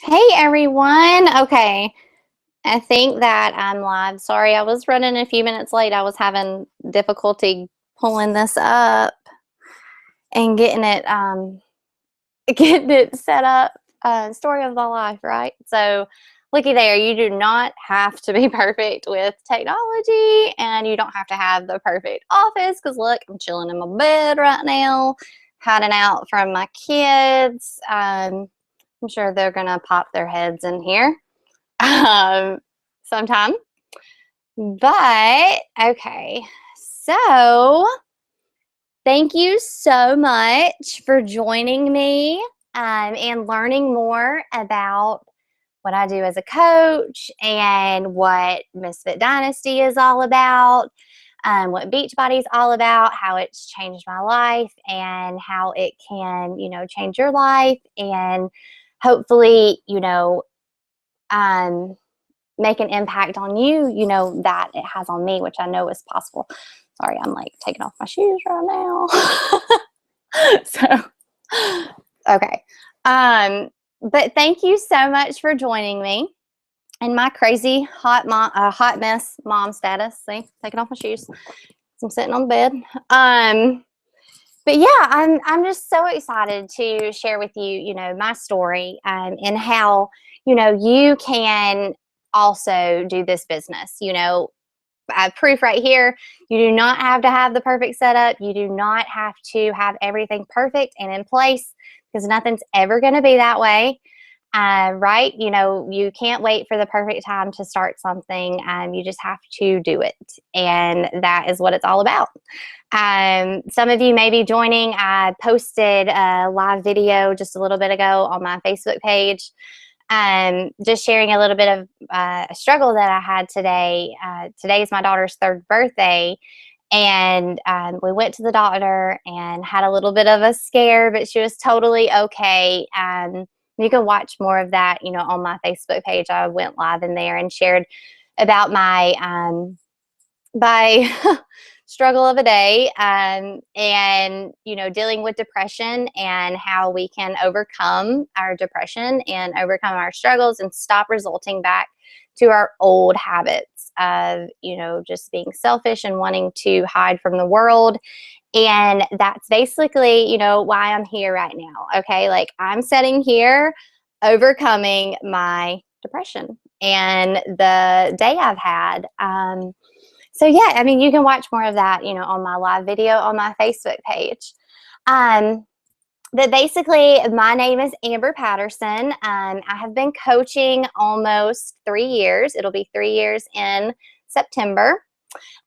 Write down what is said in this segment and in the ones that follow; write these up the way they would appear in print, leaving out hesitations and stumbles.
Hey everyone. Okay, I think that I'm live. Sorry, I was running a few minutes late. I was having difficulty pulling this up and getting it getting it set up. Story of my life, right? So, looky there. You do not have to be perfect with technology, and you don't have to have the perfect office. Because look, I'm chilling in my bed right now, hiding out from my kids. I'm sure they're gonna pop their heads in here um, sometime. But okay, so thank you so much for joining me and learning more about what I do as a coach and what Misfit Dynasty is all about, what Beachbody is all about, how it's changed my life, and how it can, change your life, and hopefully, um, make an impact on you, that it has on me, which I know is possible. Sorry, I'm like taking off my shoes right now. So, okay. But thank you so much for joining me in my crazy hot mess mom status. See, taking off my shoes. I'm sitting on the bed. But yeah, I'm just so excited to share with you, my story, and how, you can also do this business. I have proof right here. You do not have to have the perfect setup. You do not have to have everything perfect and in place, because nothing's ever going to be that way. Right? You can't wait for the perfect time to start something. You just have to do it. And that is what it's all about. Some of you may be joining. I posted a live video just a little bit ago on my Facebook page, just sharing a little bit of a struggle that I had today. Today is my daughter's 3rd birthday, and we went to the doctor and had a little bit of a scare, but she was totally okay. You can watch more of that, on my Facebook page. I went live in there and shared about my struggle of a day, and dealing with depression, and how we can overcome our depression and overcome our struggles and stop resulting back to our old habits of just being selfish and wanting to hide from the world. And that's basically why I'm here right now. Okay, like I'm sitting here overcoming my depression and the day I've had. So yeah, I mean, you can watch more of that, on my live video on my Facebook page. But basically, my name is Amber Patterson. I have been coaching almost 3 years. It'll be 3 years in September.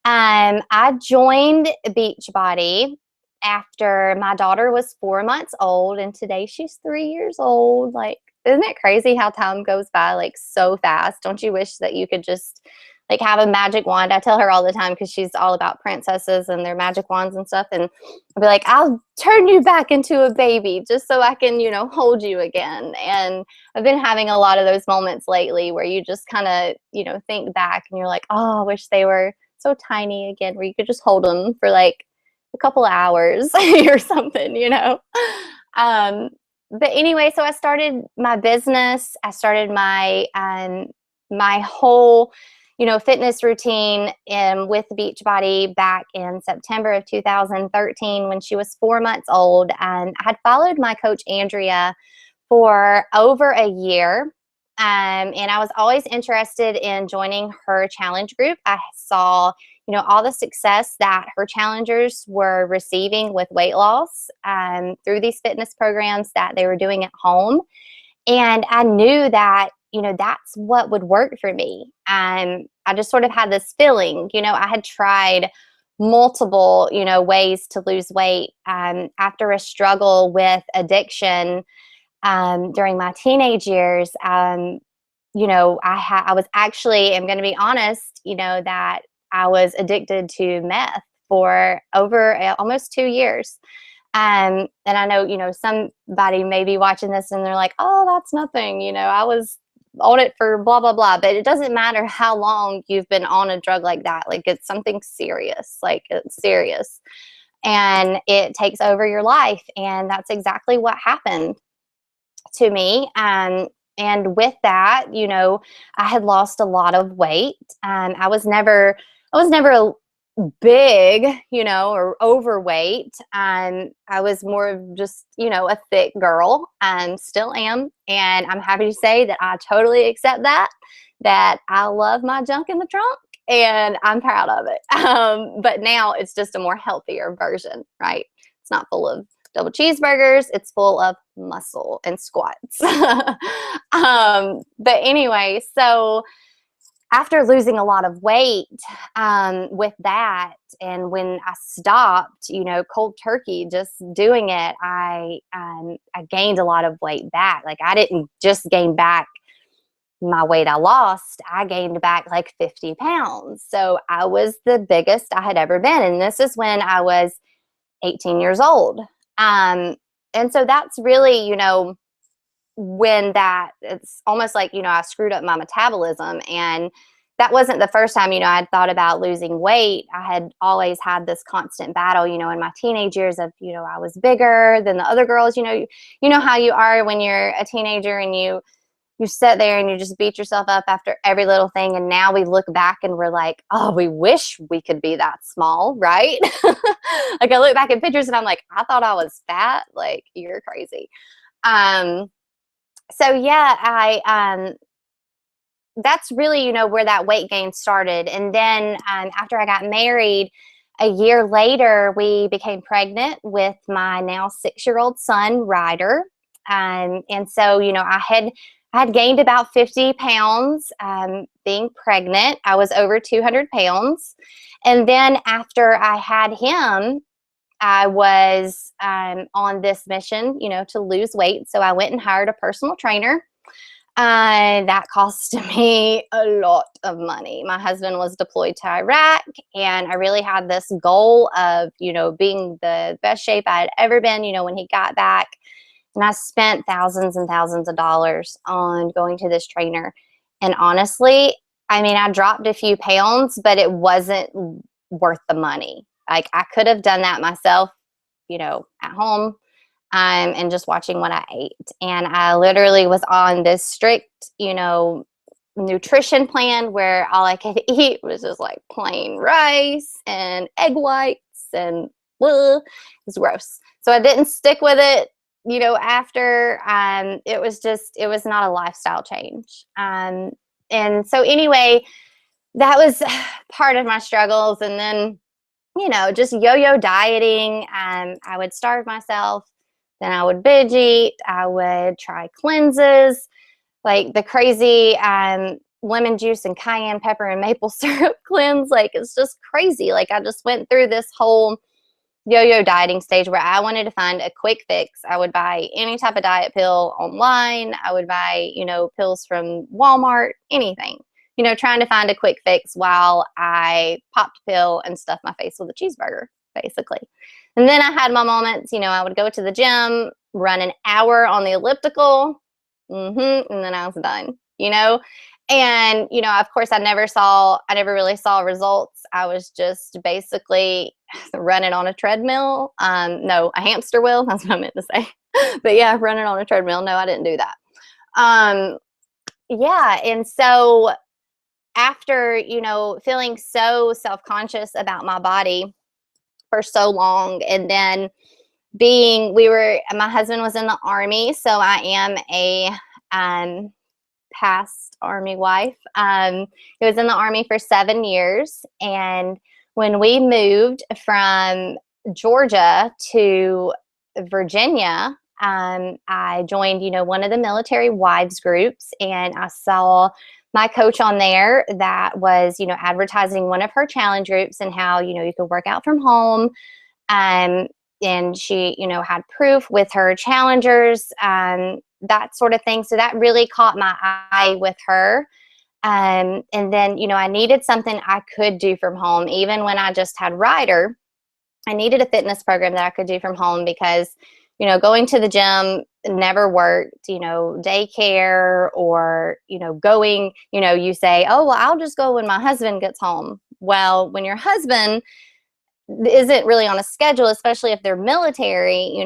I joined Beachbody after my daughter was 4 months old, and today she's 3 years old. Like, isn't it crazy how time goes by like so fast? Don't you wish that you could just like have a magic wand? I tell her all the time, because she's all about princesses and their magic wands and stuff, and I'll be like, I'll turn you back into a baby just so I can, hold you again. And I've been having a lot of those moments lately where you just kind of, think back and you're like, oh, I wish they were so tiny again, where you could just hold them for like a couple hours or something. But anyway, so I started my business. I started my my whole fitness routine with Beachbody back in September of 2013, when she was 4 months old. And I had followed my coach Andrea for over a year. And I was always interested in joining her challenge group. I saw, all the success that her challengers were receiving with weight loss through these fitness programs that they were doing at home. And I knew that, that's what would work for me. I just sort of had this feeling, I had tried multiple, ways to lose weight after a struggle with addiction during my teenage years. I was actually, I'm going to be honest, that I was addicted to meth for over almost 2 years. And I know, somebody may be watching this and they're like, oh, that's nothing. I was on it for blah, blah, blah. But it doesn't matter how long you've been on a drug like that. Like, it's something serious. Like, it's serious. And it takes over your life. And that's exactly what happened to me. And with that, I had lost a lot of weight. I was never big, or overweight. I was more of just, a thick girl, still am. And I'm happy to say that I totally accept that I love my junk in the trunk and I'm proud of it. But now it's just a more healthier version, right? It's not full of double cheeseburgers. It's full of muscle and squats. But anyway, so after losing a lot of weight with that, and when I stopped, cold turkey, just doing it, I gained a lot of weight back. Like, I didn't just gain back my weight I lost, I gained back like 50 pounds. So I was the biggest I had ever been. And this is when I was 18 years old. And so that's really, when it's almost like, I screwed up my metabolism. And that wasn't the first time, I'd thought about losing weight. I had always had this constant battle, in my teenage years of, I was bigger than the other girls. You know how you are when you're a teenager and you sit there and you just beat yourself up after every little thing. And now we look back and we're like, oh, we wish we could be that small, right? Like, I look back at pictures and I'm like, I thought I was fat. Like, you're crazy. So yeah, that's really, where that weight gain started. And then after I got married, a year later, we became pregnant with my now 6-year-old son, Ryder. And so, I had gained about 50 pounds being pregnant. I was over 200 pounds. And then after I had him, I was on this mission, to lose weight. So I went and hired a personal trainer. That cost me a lot of money. My husband was deployed to Iraq, and I really had this goal of, being the best shape I had ever been, when he got back. And I spent thousands and thousands of dollars on going to this trainer. And honestly, I dropped a few pounds, but it wasn't worth the money. Like, I could have done that myself, at home, and just watching what I ate. And I literally was on this strict, nutrition plan where all I could eat was just like plain rice and egg whites, and it was gross. So I didn't stick with it. After, it was not a lifestyle change. And so anyway, that was part of my struggles. And then, just yo-yo dieting. I would starve myself, then I would binge eat. I would try cleanses, like the crazy, lemon juice and cayenne pepper and maple syrup cleanse. Like, it's just crazy. Like, I just went through this whole yo-yo dieting stage where I wanted to find a quick fix. I would buy any type of diet pill online. I would buy, pills from Walmart, anything, trying to find a quick fix while I popped a pill and stuffed my face with a cheeseburger, basically. And then I had my moments, I would go to the gym, run an hour on the elliptical, and then I was done, And, of course, I never really saw results. I was just basically running on a treadmill. No, a hamster wheel. That's what I meant to say. But yeah, running on a treadmill. No, I didn't do that. Yeah. And so after, feeling so self-conscious about my body for so long, and then my husband was in the Army. So I am a, past Army wife. He was in the Army for 7 years. And when we moved from Georgia to Virginia, I joined, one of the military wives groups, and I saw my coach on there that was, advertising one of her challenge groups and how, you could work out from home. And she, had proof with her challengers, that sort of thing. So that really caught my eye with her. And then, I needed something I could do from home. Even when I just had Ryder, I needed a fitness program that I could do from home because, going to the gym never worked, daycare or, going, you say, oh, well, I'll just go when my husband gets home. Well, when your husband isn't really on a schedule, especially if they're military, you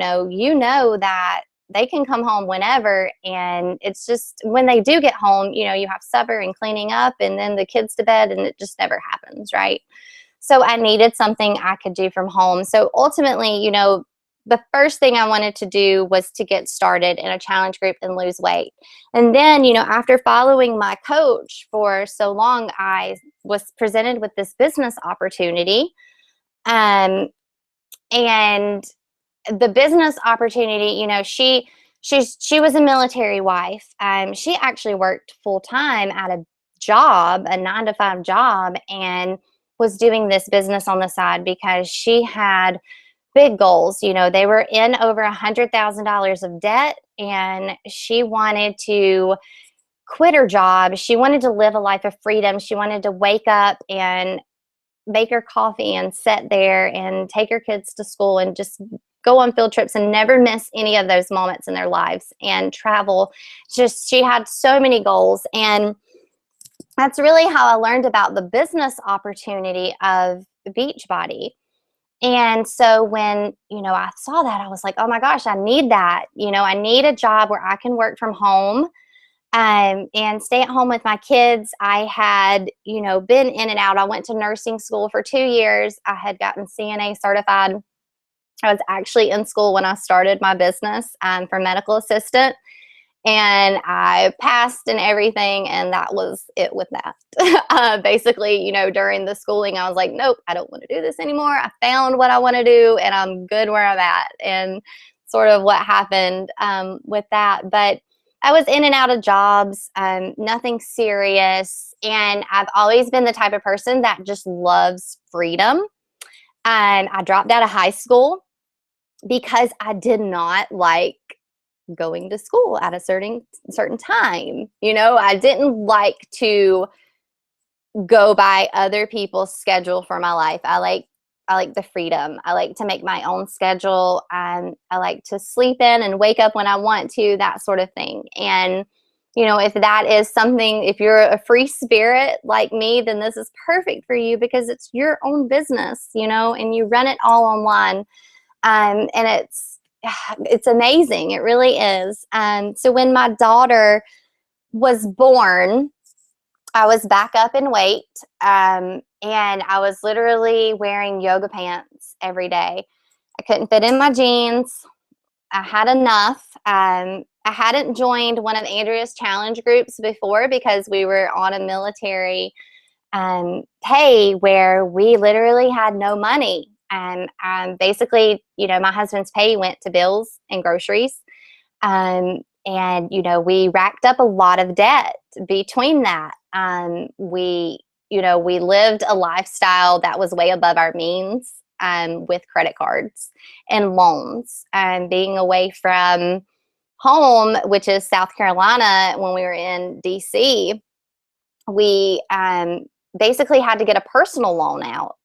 know that they can come home whenever. And it's just when they do get home, you have supper and cleaning up and then the kids to bed, and it just never happens, right? So I needed something I could do from home. So ultimately, the first thing I wanted to do was to get started in a challenge group and lose weight. And then, after following my coach for so long, I was presented with this business opportunity. Um, and the business opportunity, she was a military wife. She actually worked full time at a job, a 9-to-5 job, and was doing this business on the side because she had big goals. They were in over $100,000 of debt, and she wanted to quit her job. She wanted to live a life of freedom. She wanted to wake up and make her coffee and sit there and take her kids to school and just go on field trips and never miss any of those moments in their lives and travel. Just, she had so many goals. And that's really how I learned about the business opportunity of Beachbody. And so when, I saw that, I was like, oh my gosh, I need that. I need a job where I can work from home and stay at home with my kids. I had, been in and out. I went to nursing school for 2 years. I had gotten CNA certified. I was actually in school when I started my business for medical assistant. And I passed and everything, and that was it with that. Basically, during the schooling, I was like, nope, I don't want to do this anymore. I found what I want to do, and I'm good where I'm at, and sort of what happened with that. But I was in and out of jobs, nothing serious, and I've always been the type of person that just loves freedom. And I dropped out of high school because I did not like going to school at a certain time. I didn't like to go by other people's schedule for my life. I like the freedom. I like to make my own schedule, and I like to sleep in and wake up when I want to, that sort of thing. And if that is something, if you're a free spirit like me, then this is perfect for you because it's your own business, and you run it all online. And it's amazing. It really is. So when my daughter was born, I was back up in weight, and I was literally wearing yoga pants every day. I couldn't fit in my jeans. I had enough. I hadn't joined one of Andrea's challenge groups before because we were on a military pay where we literally had no money. And basically, my husband's pay went to bills and groceries. And, we racked up a lot of debt between that. We lived a lifestyle that was way above our means with credit cards and loans. And being away from home, which is South Carolina, when we were in DC, we basically had to get a personal loan out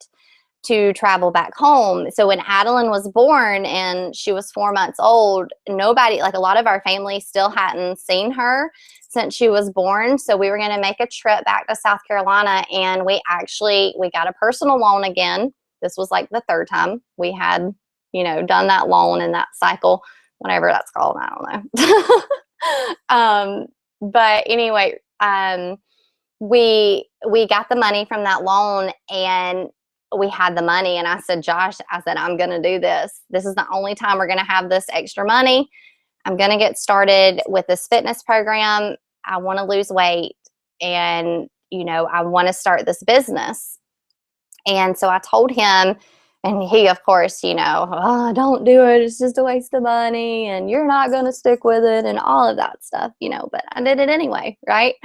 to travel back home. So when Adeline was born and she was 4 months old, nobody, like a lot of our family still hadn't seen her since she was born. So we were going to make a trip back to South Carolina, and we got a personal loan again. This was like the third time we had, done that loan in that cycle, whatever that's called. I don't know. But anyway, we got the money from that loan, and we had the money. And I said, Josh, I'm going to do this. This is the only time we're going to have this extra money. I'm going to get started with this fitness program. I want to lose weight, and, I want to start this business. And so I told him, and he, of course, oh, don't do it. It's just a waste of money, and you're not going to stick with it, and all of that stuff, but I did it anyway. Right.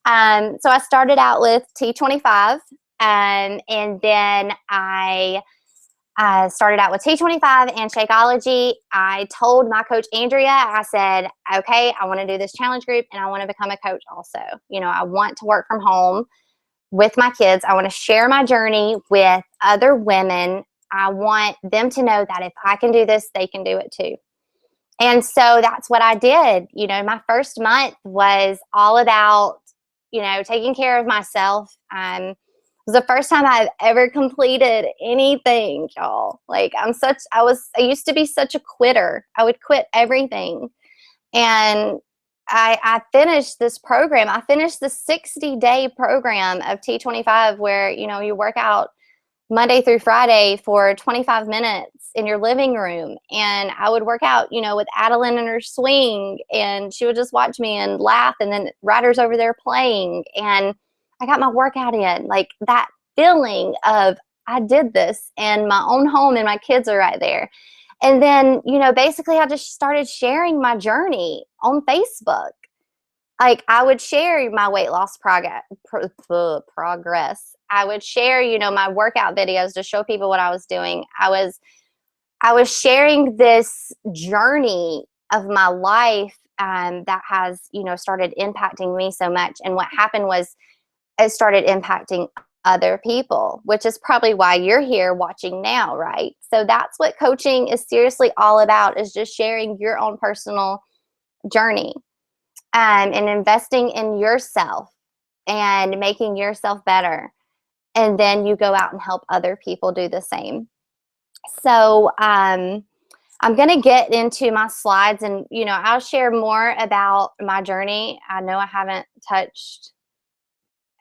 So I started out with T25. And then I started out with T25 and Shakeology. I told my coach, Andrea, I said, okay, I want to do this challenge group, and I want to become a coach also. I want to work from home with my kids. I want to share my journey with other women. I want them to know that if I can do this, they can do it too. And so that's what I did. My first month was all about, taking care of myself. It was the first time I've ever completed anything, y'all. Like I used to be such a quitter. I would quit everything. And I finished this program. I finished the 60-day program of T25 where, you work out Monday through Friday for 25 minutes in your living room. And I would work out, with Adeline in her swing, and she would just watch me and laugh. And then Ryder's over there playing. And I got my workout in. Like that feeling of I did this in my own home and my kids are right there. And then, basically I just started sharing my journey on Facebook. Like I would share my weight loss progress. I would share, my workout videos to show people what I was doing. I was sharing this journey of my life that has, started impacting me so much. And what happened was it started impacting other people, which is probably why you're here watching now, right? So that's what coaching is seriously all about, is just sharing your own personal journey and investing in yourself and making yourself better. And then you go out and help other people do the same. So I'm going to get into my slides, and, I'll share more about my journey. I know I haven't touched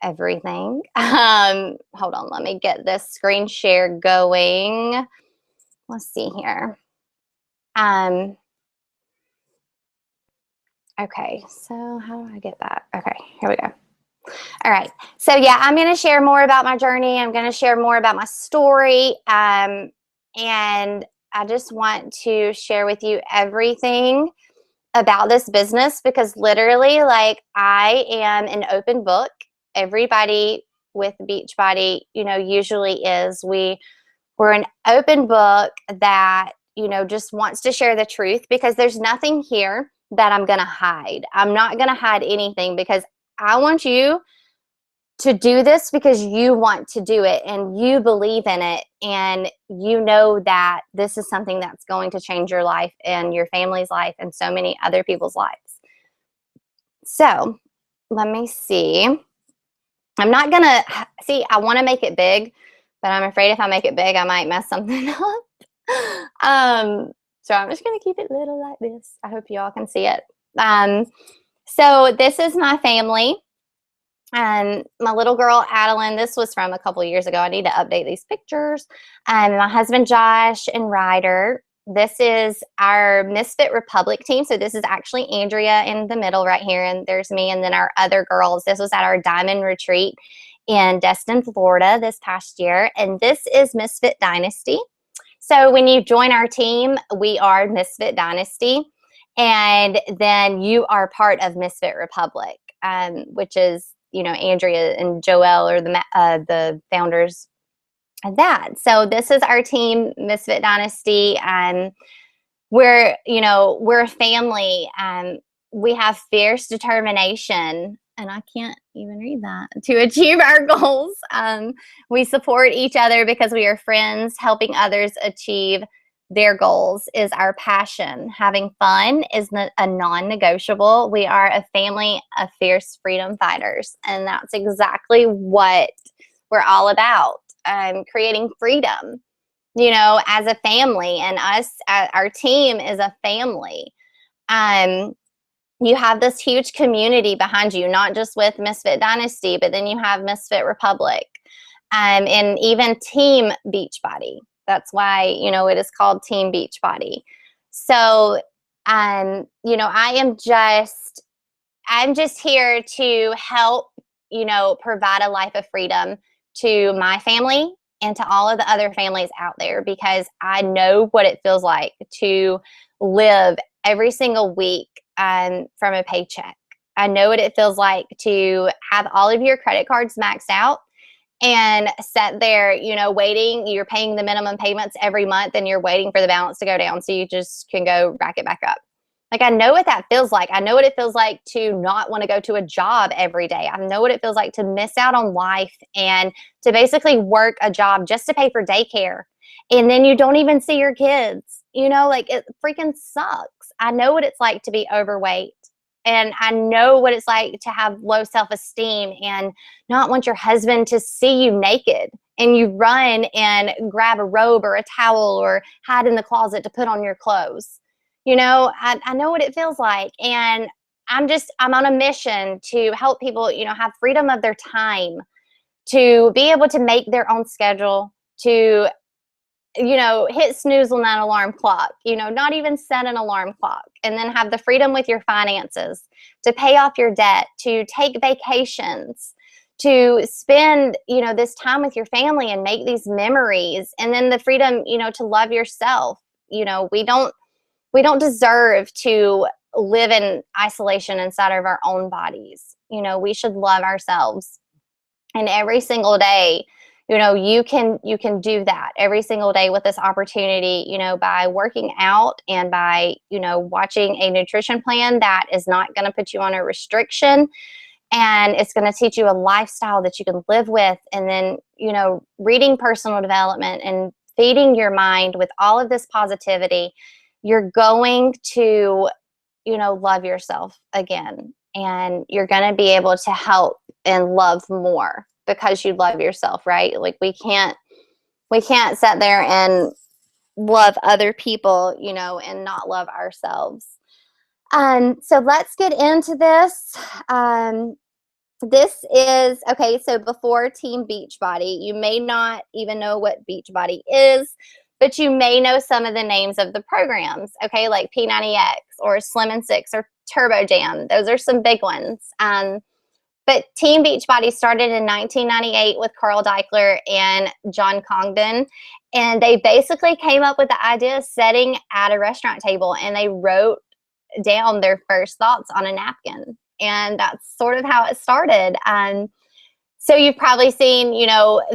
everything. Hold on, let me get this screen share going. Let's see here. Okay, so how do I get that? Okay, here we go. All right. So yeah, I'm going to share more about my journey. I'm going to share more about my story. And I just want to share with you everything about this business, because literally, like, I am an open book. Everybody with Beachbody, usually is. We're an open book that, just wants to share the truth, because there's nothing here that I'm going to hide. I'm not going to hide anything, because I want you to do this because you want to do it and you believe in it, and you know that this is something that's going to change your life and your family's life and so many other people's lives. So let me see. I'm not going to see, I want to make it big, but I'm afraid if I make it big, I might mess something up. So I'm just going to keep it little like this. I hope you all can see it. So this is my family. And my little girl, Adeline, this was from a couple of years ago. I need to update these pictures. My husband, Josh, and Ryder. This is our Misfit Republic team. So this is actually Andrea in the middle right here, and there's me, and then our other girls. This was at our Diamond Retreat in Destin, Florida this past year. And this is Misfit Dynasty. So when you join our team, we are Misfit Dynasty. And then you are part of Misfit Republic, which is, Andrea and Joelle are the founders of that. So this is our team, Misfit Dynasty. We're a family. We have fierce determination, and I can't even read that, to achieve our goals. We support each other because we are friends. Helping others achieve their goals is our passion. Having fun is a non-negotiable. We are a family of fierce freedom fighters, and that's exactly what we're all about. Creating freedom, as a family, and us, our team is a family. You have this huge community behind you, not just with Misfit Dynasty, but then you have Misfit Republic, and even Team Beachbody. That's why, it is called Team Beachbody. So, I'm just here to help, provide a life of freedom to my family and to all of the other families out there, because I know what it feels like to live every single week from a paycheck. I know what it feels like to have all of your credit cards maxed out and sit there, waiting. You're paying the minimum payments every month, and you're waiting for the balance to go down so you just can go rack it back up. Like, I know what that feels like. I know what it feels like to not want to go to a job every day. I know what it feels like to miss out on life and to basically work a job just to pay for daycare. And then you don't even see your kids. It freaking sucks. I know what it's like to be overweight. And I know what it's like to have low self-esteem and not want your husband to see you naked, and you run and grab a robe or a towel or hide in the closet to put on your clothes. I know what it feels like. And I'm on a mission to help people, have freedom of their time, to be able to make their own schedule, to, hit snooze on that alarm clock, not even set an alarm clock, and then have the freedom with your finances to pay off your debt, to take vacations, to spend, this time with your family and make these memories, and then the freedom, to love yourself. We don't deserve to live in isolation inside of our own bodies. We should love ourselves. And every single day, you can do that every single day with this opportunity, by working out and by, watching a nutrition plan that is not going to put you on a restriction, and it's going to teach you a lifestyle that you can live with. And then, reading personal development and feeding your mind with all of this positivity, you're going to, love yourself again. And you're going to be able to help and love more because you love yourself, right? Like we can't sit there and love other people, and not love ourselves. So let's get into this. This is okay. So before Team Beachbody, you may not even know what Beachbody is, but you may know some of the names of the programs. Okay, like P90X or Slim and Six or Turbo Jam. Those are some big ones. But Team Beachbody started in 1998 with Carl Deichler and John Congdon. And they basically came up with the idea of sitting at a restaurant table, and they wrote down their first thoughts on a napkin. And that's sort of how it started. So you've probably seen,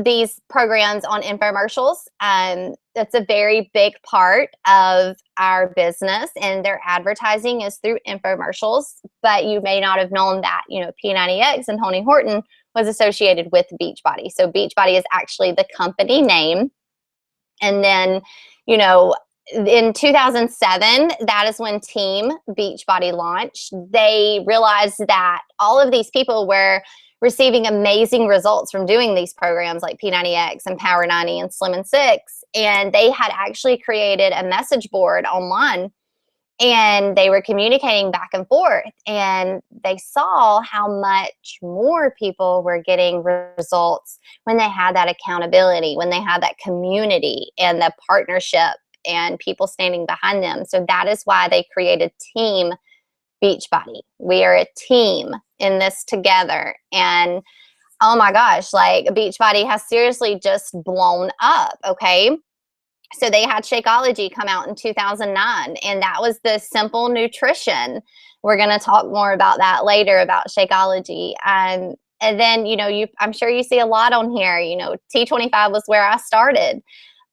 these programs on infomercials. That's a very big part of our business, and their advertising is through infomercials. But you may not have known that, P90X and Tony Horton was associated with Beachbody. So Beachbody is actually the company name. And then, in 2007, that is when Team Beachbody launched. They realized that all of these people were receiving amazing results from doing these programs like P90X and Power 90 and Slim and Six. And they had actually created a message board online, and they were communicating back and forth. And they saw how much more people were getting results when they had that accountability, when they had that community and the partnership and people standing behind them. So that is why they created Team Beachbody. We are a team in this together. And oh my gosh, like Beachbody has seriously just blown up. Okay. So they had Shakeology come out in 2009, and that was the simple nutrition. We're going to talk more about that later, about Shakeology. And then, I'm sure you see a lot on here. T25 was where I started.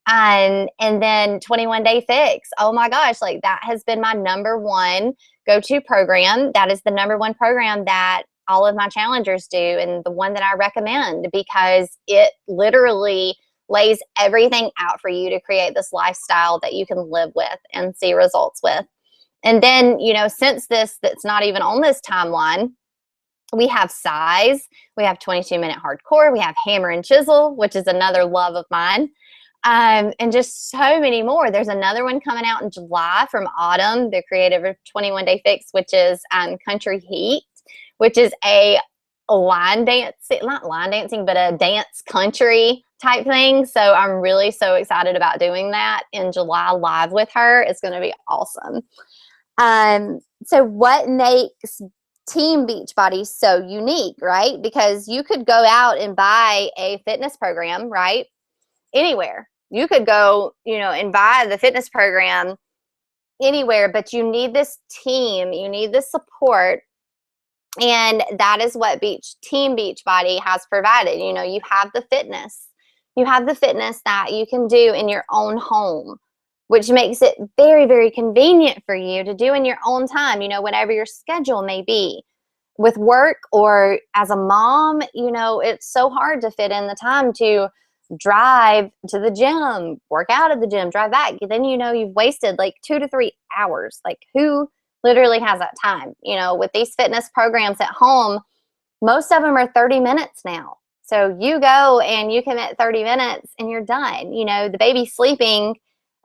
And then 21 Day Fix. Oh my gosh, like that has been my number one go-to program. That is the number one program that all of my challengers do, and the one that I recommend, because it literally lays everything out for you to create this lifestyle that you can live with and see results with. And then, since that's not even on this timeline, we have Size, we have 22-minute hardcore, we have Hammer and Chisel, which is another love of mine. And just so many more. There's another one coming out in July from Autumn, the creator of 21 Day Fix, which is Country Heat, which is a line dancing, not line dancing, but a dance country type thing. So I'm really so excited about doing that in July live with her. It's going to be awesome. So what makes Team Beachbody so unique, right? Because you could go out and buy a fitness program, right? Anywhere. You could go, and buy the fitness program anywhere, but you need this team, you need the support. And that is what Team Beachbody has provided. You have the fitness. You have the fitness that you can do in your own home, which makes it very, very convenient for you to do in your own time, whatever your schedule may be. With work or as a mom, it's so hard to fit in the time to drive to the gym, work out at the gym, drive back. Then, you've wasted like 2 to 3 hours. Like who literally has that time? With these fitness programs at home, most of them are 30 minutes now. So you go and you commit 30 minutes and you're done. The baby's sleeping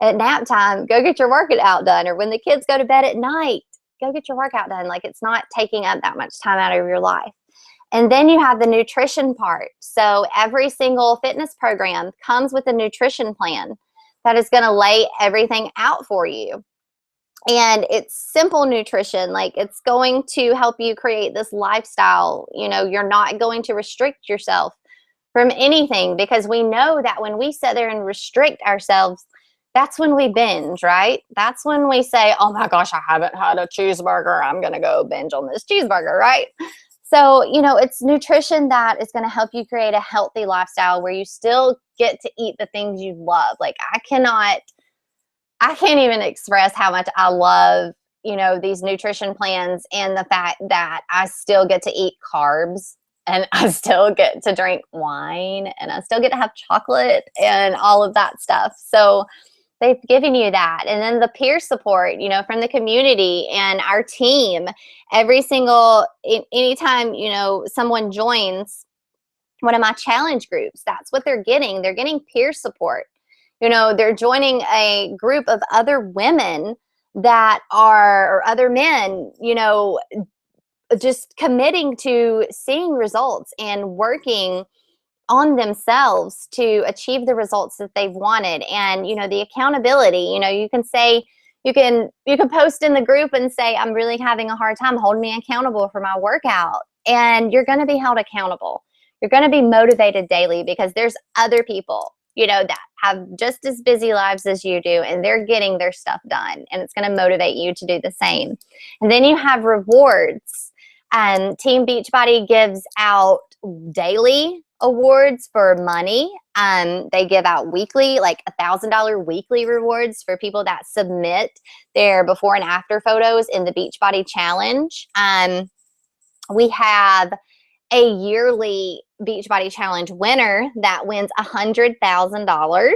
at nap time, go get your workout done. Or when the kids go to bed at night, go get your workout done. Like, it's not taking up that much time out of your life. And then you have the nutrition part. So every single fitness program comes with a nutrition plan that is going to lay everything out for you. And it's simple nutrition. Like, it's going to help you create this lifestyle. You're not going to restrict yourself from anything, because we know that when we sit there and restrict ourselves, that's when we binge, right? That's when we say, oh my gosh, I haven't had a cheeseburger, I'm going to go binge on this cheeseburger, right? So, it's nutrition that is going to help you create a healthy lifestyle where you still get to eat the things you love. Like, I can't even express how much I love, these nutrition plans, and the fact that I still get to eat carbs, and I still get to drink wine, and I still get to have chocolate and all of that stuff. So they've given you that. And then the peer support, from the community and our team, anytime, someone joins one of my challenge groups, that's what they're getting. They're getting peer support. They're joining a group of other women or other men, just committing to seeing results and working on themselves to achieve the results that they've wanted. And, the accountability, you can post in the group and say, I'm really having a hard time, hold me accountable for my workout. And you're going to be held accountable. You're going to be motivated daily, because there's other people, that have just as busy lives as you do, and they're getting their stuff done, and it's going to motivate you to do the same. And then you have rewards. Team Beachbody gives out daily awards for money. They give out weekly, like $1,000 weekly rewards for people that submit their before and after photos in the Beachbody Challenge. We have a yearly Beachbody Challenge winner that wins $100,000.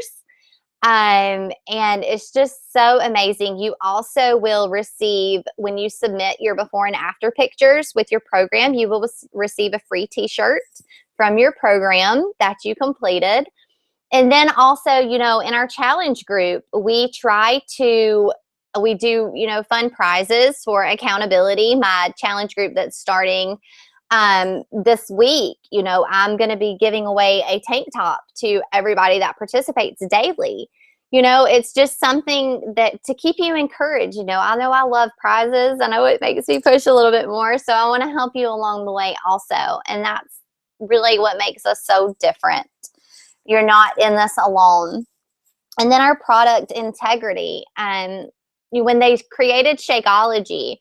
And it's just so amazing. You also will receive, when you submit your before and after pictures with your program, you will receive a free t-shirt from your program that you completed. And then also, in our challenge group, we do, fun prizes for accountability. My challenge group that's starting this week, I'm going to be giving away a tank top to everybody that participates daily. It's just something that to keep you encouraged. I know I love prizes. I know it makes me push a little bit more. So I want to help you along the way also. And that's really what makes us so different. You're not in this alone. And then our product integrity. When they created Shakeology,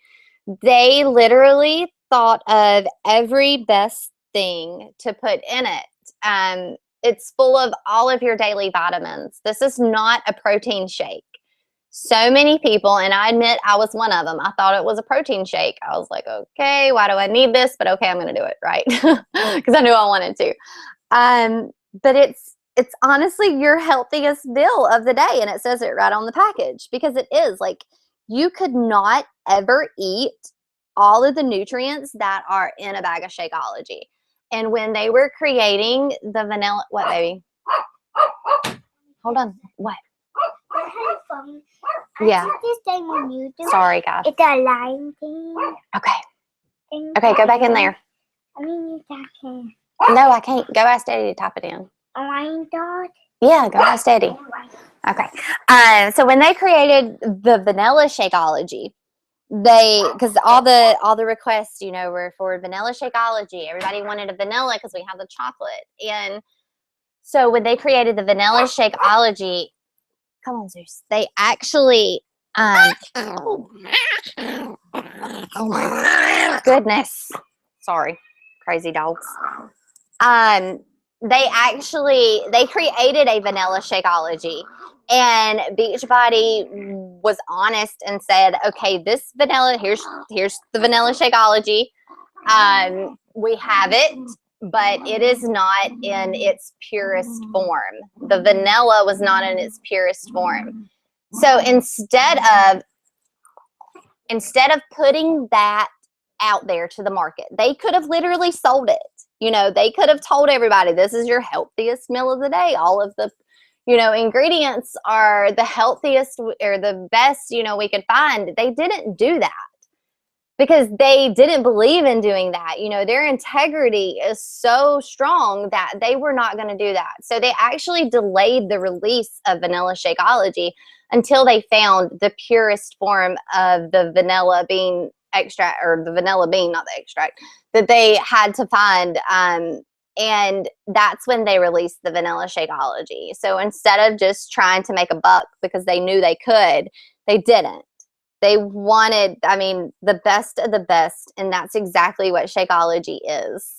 they literally thought of every best thing to put in it. It's full of all of your daily vitamins. This is not a protein shake. So many people, and I admit I was one of them, I thought it was a protein shake. I was like, okay, why do I need this? But okay, I'm going to do it, right? Because I knew I wanted to. But it's honestly your healthiest meal of the day, and it says it right on the package, because it is. Like, you could not ever eat all of the nutrients that are in a bag of Shakeology. And when they were creating the vanilla, what, baby? Hold on. What? Yeah. This thing on YouTube. Sorry, guys. It's a line thing. Okay. Okay, go back in there. I mean, you can. No, I can't. Go ask Daddy to type it in. A line dot? Yeah, go ask Daddy. Okay. So when they created the vanilla Shakeology, because all the requests, were for vanilla Shakeology. Everybody wanted a vanilla because we have the chocolate. And so when they created the vanilla Shakeology, come on, Zeus, they actually, oh my goodness, sorry, crazy dogs. They created a vanilla Shakeology. And Beachbody was honest and said, okay, this vanilla, here's the vanilla Shakeology. We have it, but it is not in its purest form. The vanilla was not in its purest form. So instead of putting that out there to the market, they could have literally sold it. They could have told everybody, this is your healthiest meal of the day. All of the ingredients are the healthiest or the best, we could find. They didn't do that because they didn't believe in doing that. Their integrity is so strong that they were not going to do that. So they actually delayed the release of vanilla Shakeology until they found the purest form of the vanilla bean extract, or the vanilla bean, not the extract, that they had to find. And that's when they released the vanilla Shakeology. So instead of just trying to make a buck because they knew they could, they didn't. They wanted, the best of the best, and that's exactly what Shakeology is.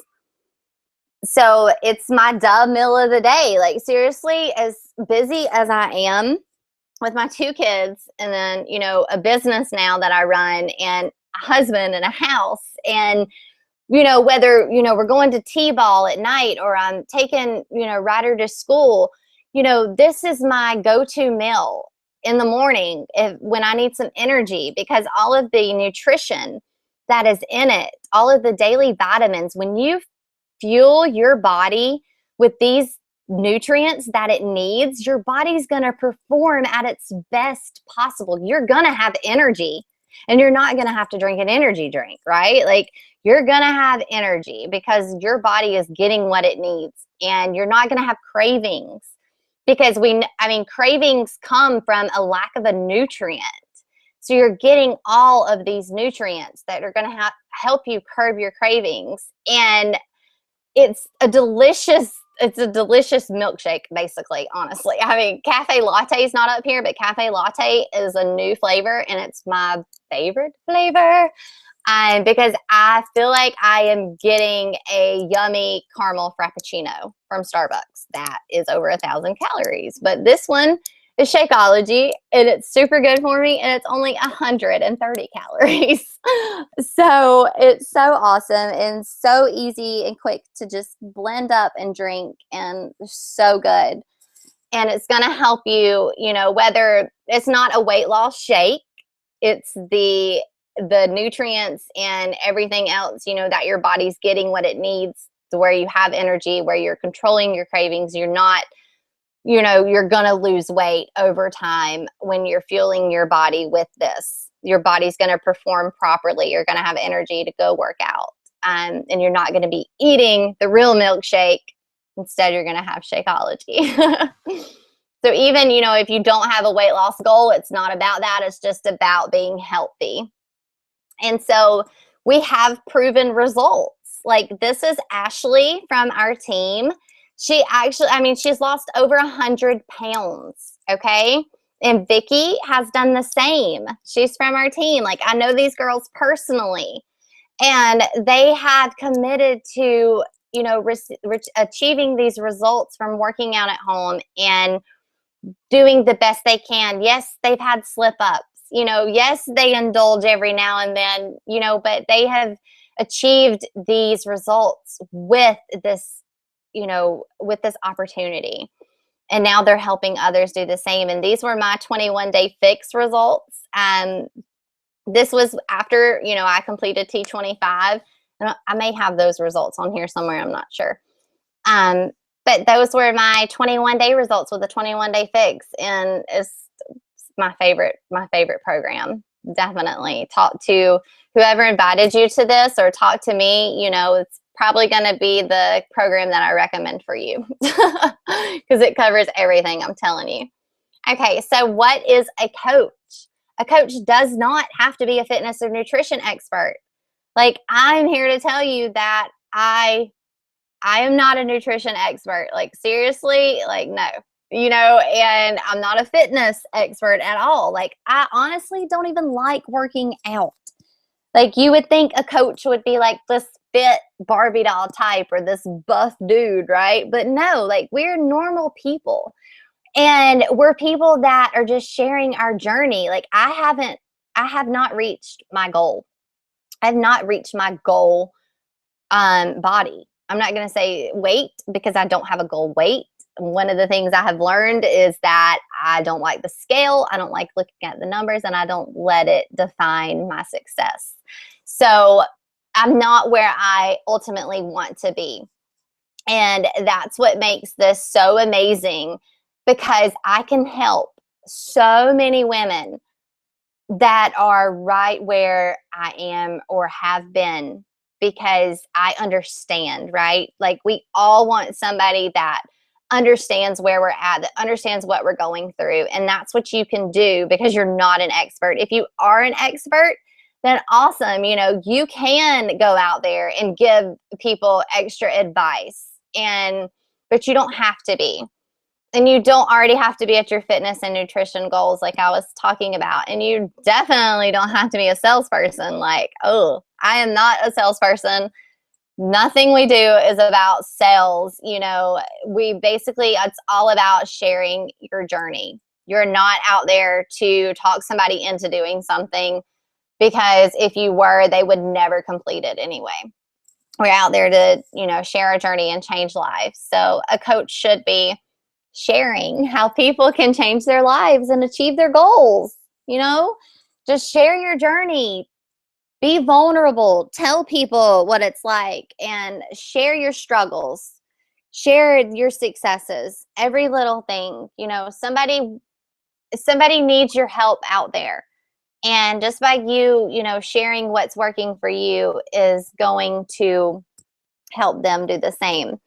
So it's my dub meal of the day. Like, seriously, as busy as I am with my 2 kids, and then, a business now that I run, and a husband and a house, and, whether, we're going to T-ball at night or I'm taking, Ryder to school, this is my go-to meal in the morning when I need some energy, because all of the nutrition that is in it, all of the daily vitamins, when you fuel your body with these nutrients that it needs, your body's going to perform at its best possible. You're going to have energy, and you're not going to have to drink an energy drink, right? Like, you're going to have energy because your body is getting what it needs, and you're not going to have cravings. Because cravings come from a lack of a nutrient. So you're getting all of these nutrients that are going to help you curb your cravings. And it's a delicious milkshake, basically, honestly. Cafe latte is not up here, but cafe latte is a new flavor, and it's my favorite flavor. Because I feel like I am getting a yummy caramel frappuccino from Starbucks that is over 1,000 calories. But this one is Shakeology, and it's super good for me, and it's only 130 calories. So it's so awesome and so easy and quick to just blend up and drink, and so good. And it's going to help you, whether it's not a weight loss shake, it's the nutrients and everything else, that your body's getting what it needs, to where you have energy, where you're controlling your cravings. You're not, you're going to lose weight over time when you're fueling your body with this. Your body's going to perform properly. You're going to have energy to go work out. And you're not going to be eating the real milkshake. Instead, you're going to have Shakeology. So even, if you don't have a weight loss goal, it's not about that. It's just about being healthy. And so we have proven results. Like, this is Ashley from our team. She actually, she's lost over 100 pounds. Okay. And Vicky has done the same. She's from our team. Like, I know these girls personally, and they have committed to, achieving these results from working out at home and doing the best they can. Yes, they've had slip ups. Yes, they indulge every now and then, but they have achieved these results with this, with this opportunity. And now they're helping others do the same. And these were my 21-day fix results. And this was after, I completed T25. And I may have those results on here somewhere. I'm not sure. But those were my 21-day results with a 21-day fix. And it's my favorite program. Definitely talk to whoever invited you to this, or talk to me. It's probably going to be the program that I recommend for you, because it covers everything, I'm telling you. Okay, so what is a coach? A coach does not have to be a fitness or nutrition expert. Like, I'm here to tell you that I am not a nutrition expert. Like, seriously, like, no. And I'm not a fitness expert at all. Like, I honestly don't even like working out. Like, you would think a coach would be like this fit Barbie doll type, or this buff dude, right? But no, like, we're normal people, and we're people that are just sharing our journey. Like, I have not reached my goal. I have not reached my goal body. I'm not going to say weight, because I don't have a goal weight. One of the things I have learned is that I don't like the scale. I don't like looking at the numbers, and I don't let it define my success. So I'm not where I ultimately want to be. And that's what makes this so amazing, because I can help so many women that are right where I am or have been because I understand, right? Like we all want somebody that understands where we're at, that understands what we're going through. And that's what you can do because you're not an expert. If you are an expert, then awesome. You can go out there and give people extra advice but you don't have to be. And you don't already have to be at your fitness and nutrition goals like I was talking about. And you definitely don't have to be a salesperson. Like, oh, I am not a salesperson. Nothing we do is about sales. It's all about sharing your journey. You're not out there to talk somebody into doing something because if you were, they would never complete it anyway. We're out there to, share our journey and change lives. So a coach should be sharing how people can change their lives and achieve their goals. Just share your journey, be vulnerable, tell people what it's like, and share your struggles, share your successes, every little thing. Somebody needs your help out there. And just by you, sharing what's working for you is going to help them do the same.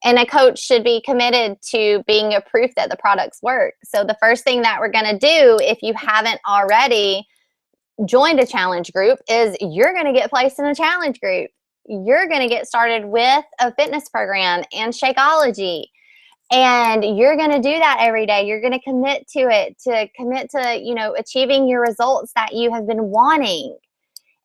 And a coach should be committed to being a proof that the products work. So the first thing that we're going to do, if you haven't already joined a challenge group, is you're going to get placed in a challenge group. You're going to get started with a fitness program and Shakeology. And you're going to do that every day. You're going to commit to it, achieving your results that you have been wanting.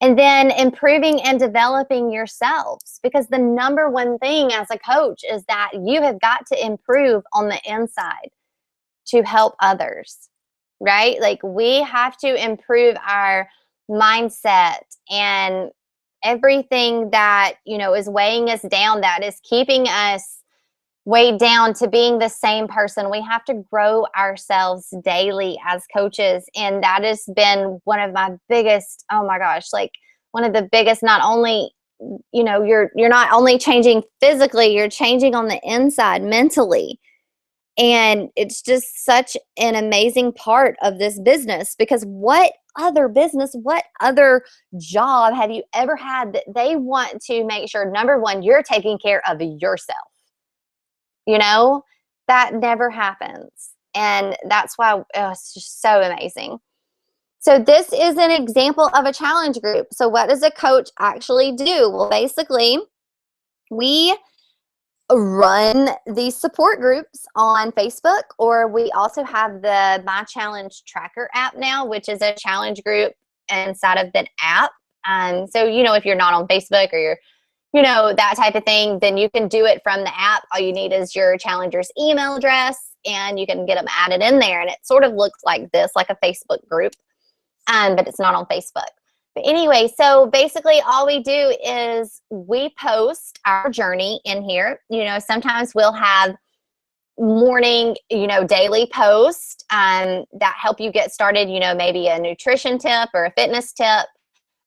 And then improving and developing yourselves, because the number one thing as a coach is that you have got to improve on the inside to help others, right? Like we have to improve our mindset and everything that, is weighing us down, that is keeping us weighed down to being the same person. We have to grow ourselves daily as coaches. And that has been one of my biggest, oh my gosh, like one of the biggest, not only, you're not only changing physically, you're changing on the inside mentally. And it's just such an amazing part of this business, because what other business, what other job have you ever had that they want to make sure, number one, you're taking care of yourself? That never happens. And that's why it's just so amazing. So this is an example of a challenge group. So what does a coach actually do? Well, basically, we run these support groups on Facebook, or we also have the My Challenge Tracker app now, which is a challenge group inside of the app. So, if you're not on Facebook or you're that type of thing, then you can do it from the app. All you need is your challenger's email address and you can get them added in there. And it sort of looks like this, like a Facebook group, but it's not on Facebook. But anyway, so basically all we do is we post our journey in here. Sometimes we'll have morning, daily posts that help you get started, maybe a nutrition tip or a fitness tip.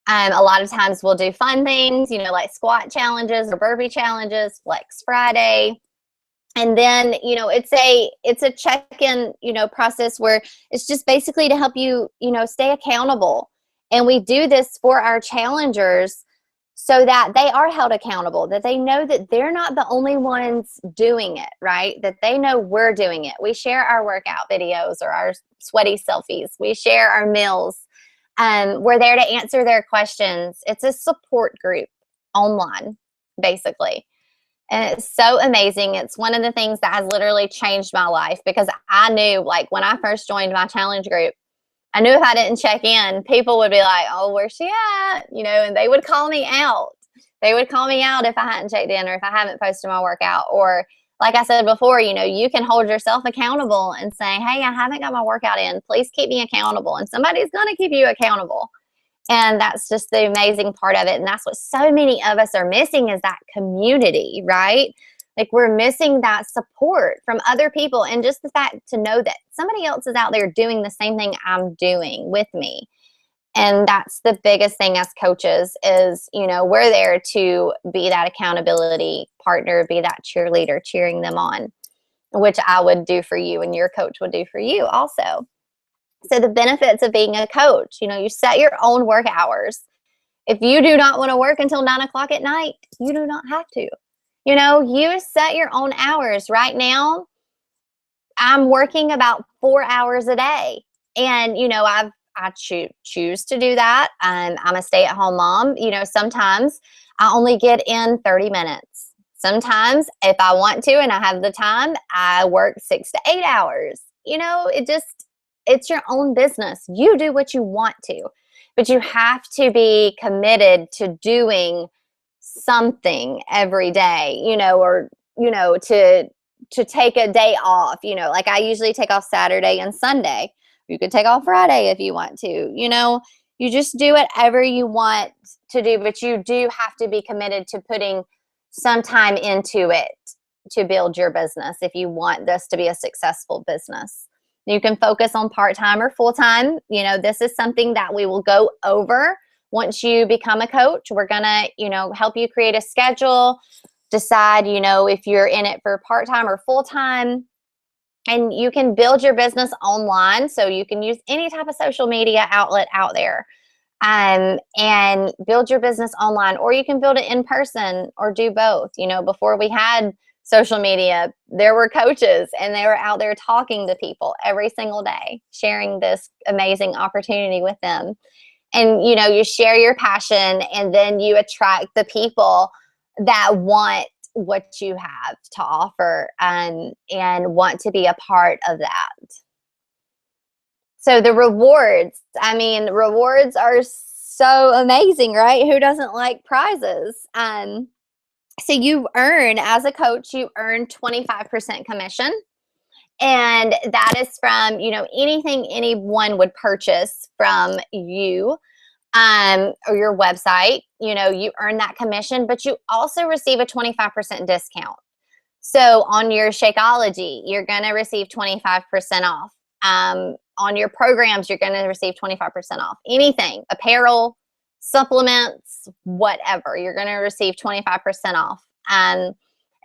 A lot of times we'll do fun things, like squat challenges or burpee challenges, Flex Friday. And then, it's a check-in, process where it's just basically to help you, stay accountable. And we do this for our challengers so that they are held accountable, that they know that they're not the only ones doing it, right? That they know we're doing it. We share our workout videos or our sweaty selfies. We share our meals. We're there to answer their questions. It's a support group online, basically. And it's so amazing. It's one of the things that has literally changed my life, because I knew, like, when I first joined my challenge group, I knew if I didn't check in, people would be like, oh, where's she at? And they would call me out. They would call me out if I hadn't checked in or if I haven't posted my workout. Or like I said before, you can hold yourself accountable and say, hey, I haven't got my workout in. Please keep me accountable. And somebody's going to keep you accountable. And that's just the amazing part of it. And that's what so many of us are missing, is that community, right? Like we're missing that support from other people, and just the fact to know that somebody else is out there doing the same thing I'm doing with me. And that's the biggest thing as coaches is, we're there to be that accountability partner, be that cheerleader, cheering them on. which I would do for you and your coach would do for you also. So the benefits of being a coach, you set your own work hours. If you do not want to work until 9 o'clock at night, you do not have to. You set your own hours. Right now, I'm working about 4 hours a day. And, I choose to do that. I'm a stay-at-home mom. Sometimes I only get in 30 minutes. Sometimes if I want to and I have the time, I work 6 to 8 hours. It's your own business. You do what you want to, but you have to be committed to doing something every day, or, to take a day off, like I usually take off Saturday and Sunday. You could take off Friday if you want to, you just do whatever you want to do, but you do have to be committed to putting some time into it to build your business if you want this to be a successful business. You can focus on part-time or full-time. This is something that we will go over once you become a coach. We're going to, help you create a schedule, decide, if you're in it for part-time or full-time. And you can build your business online. So you can use any type of social media outlet out there and build your business online, or you can build it in person or do both. Before we had social media, there were coaches and they were out there talking to people every single day, sharing this amazing opportunity with them. And, you share your passion and then you attract the people that want what you have to offer and want to be a part of that. So the rewards are so amazing, right? Who doesn't like prizes? So you earn, as a coach, you earn 25% commission. And that is from, anything anyone would purchase from you or your website. You earn that commission, but you also receive a 25% discount. So on your Shakeology, you're going to receive 25% off. On your programs, you're going to receive 25% off. Anything, apparel, supplements, whatever, you're going to receive 25% off. And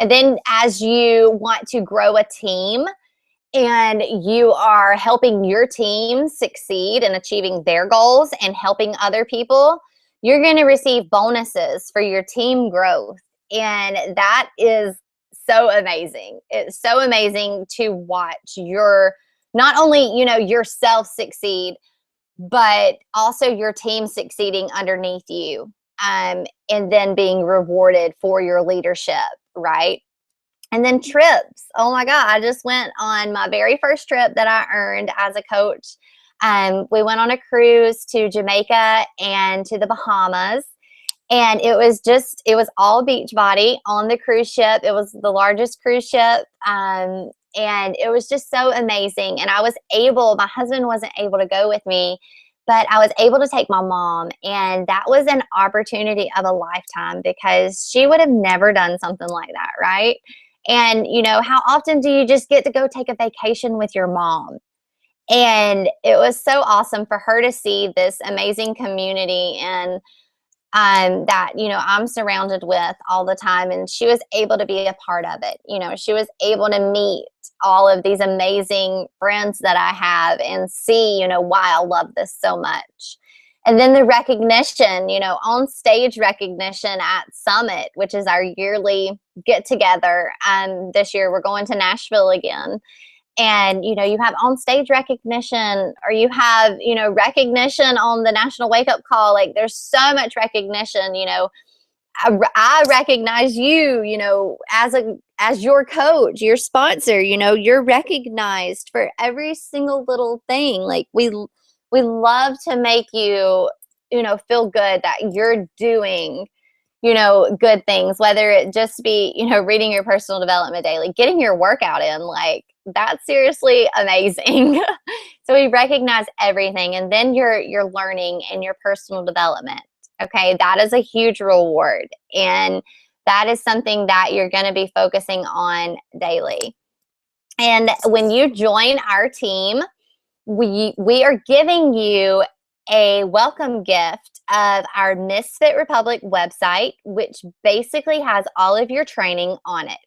then as you want to grow a team and you are helping your team succeed in achieving their goals and helping other people, you're going to receive bonuses for your team growth. And that is so amazing. It's so amazing to watch not only, yourself succeed, but also your team succeeding underneath you, and then being rewarded for your leadership, right? And then trips. Oh my God, I just went on my very first trip that I earned as a coach. We went on a cruise to Jamaica and to the Bahamas. And it was all Beachbody on the cruise ship. It was the largest cruise ship. And it was just so amazing. And my husband wasn't able to go with me, but I was able to take my mom. And that was an opportunity of a lifetime because she would have never done something like that, right? And, how often do you just get to go take a vacation with your mom? And it was so awesome for her to see this amazing community and that, I'm surrounded with all the time. And she was able to be a part of it. She was able to meet all of these amazing friends that I have and see, why I love this so much. And then the recognition, on stage recognition at Summit, which is our yearly get together. This year we're going to Nashville again. And, you have on stage recognition, or you have, recognition on the National Wake Up Call. Like there's so much recognition, I recognize you, as your coach, your sponsor, you're recognized for every single little thing. Like we love to make you, feel good that you're doing, good things, whether it just be, reading your personal development daily, getting your workout in, like that's seriously amazing. So we recognize everything. And then your learning and your personal development. Okay. That is a huge reward. And that is something that you're going to be focusing on daily. And when you join our team, we are giving you a welcome gift of our Misfit Republic website, which basically has all of your training on it.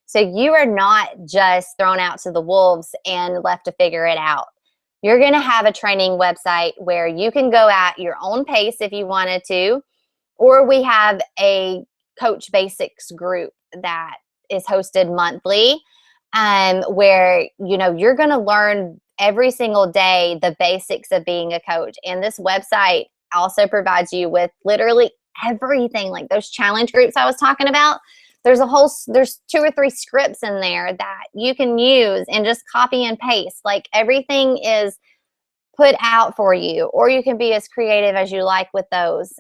So you are not just thrown out to the wolves and left to figure it out. You're going to have a training website where you can go at your own pace if you wanted to, or we have a Coach Basics group that is hosted monthly, where you're going to learn every single day the basics of being a coach. And this website also provides you with literally everything, like those challenge groups I was talking about. There's 2 or 3 scripts in there that you can use and just copy and paste. Like everything is put out for you, or you can be as creative as you like with those.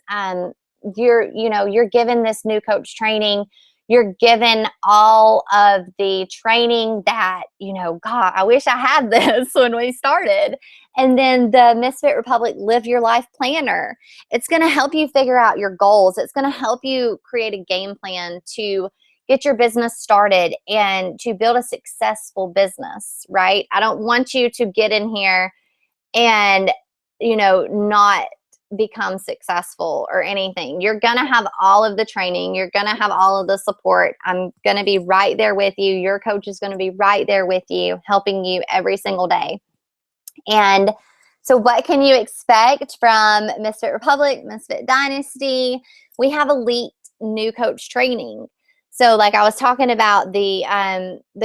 You're given this new coach training. You're given all of the training that, God, I wish I had this when we started. And then the Misfit Republic Live Your Life Planner. It's going to help you figure out your goals. It's going to help you create a game plan to get your business started and to build a successful business, right? I don't want you to get in here and, not become successful or anything. You're going to have all of the training. You're going to have all of the support. I'm going to be right there with you. Your coach is going to be right there with you, helping you every single day. And so what can you expect from Misfit Republic, Misfit Dynasty? We have elite new coach training. So like I was talking about the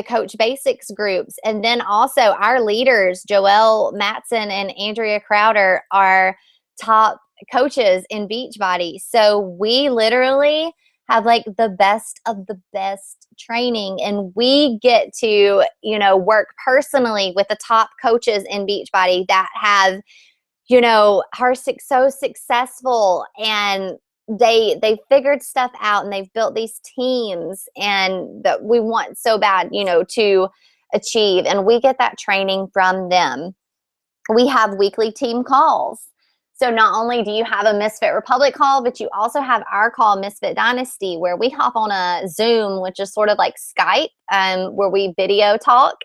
Coach Basics groups, and then also our leaders, Joelle Matson and Andrea Crowder, are top coaches in Beachbody. So we literally have like the best of the best training, and we get to, work personally with the top coaches in Beachbody that have, are so successful, and they figured stuff out, and they've built these teams, and that we want so bad, to achieve. And we get that training from them. We have weekly team calls. So not only do you have a Misfit Republic call, but you also have our call, Misfit Dynasty, where we hop on a Zoom, which is sort of like Skype, where we video talk.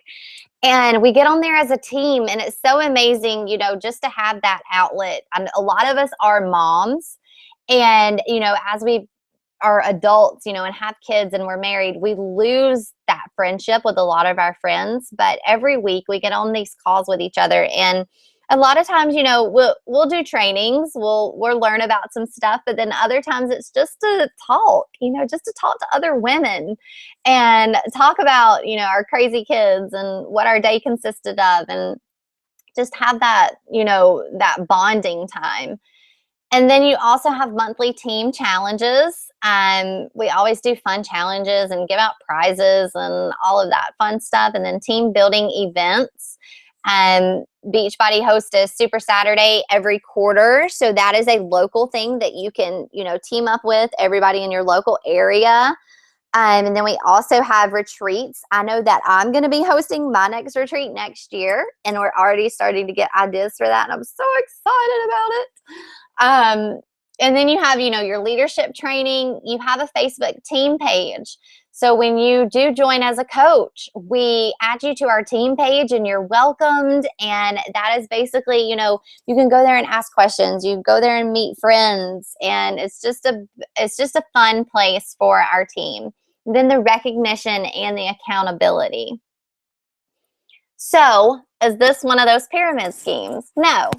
And we get on there as a team. And it's so amazing, just to have that outlet. A lot of us are moms. And, as we are adults, and have kids and we're married, we lose that friendship with a lot of our friends. But every week we get on these calls with each other. And a lot of times, we'll do trainings, we'll learn about some stuff, but then other times it's just to talk, just to talk to other women and talk about, our crazy kids and what our day consisted of, and just have that, that bonding time. And then you also have monthly team challenges. We always do fun challenges and give out prizes and all of that fun stuff. And then team building events. Beachbody hosts a Super Saturday every quarter. So that is a local thing that you can, team up with everybody in your local area. And then we also have retreats. I know that I'm going to be hosting my next retreat next year, and we're already starting to get ideas for that. And I'm so excited about it. And then you have, your leadership training. You have a Facebook team page. So when you do join as a coach, we add you to our team page, and you're welcomed. And that is basically, you can go there and ask questions. You can go there and meet friends. And it's just a fun place for our team. And then the recognition and the accountability. So is this one of those pyramid schemes? No.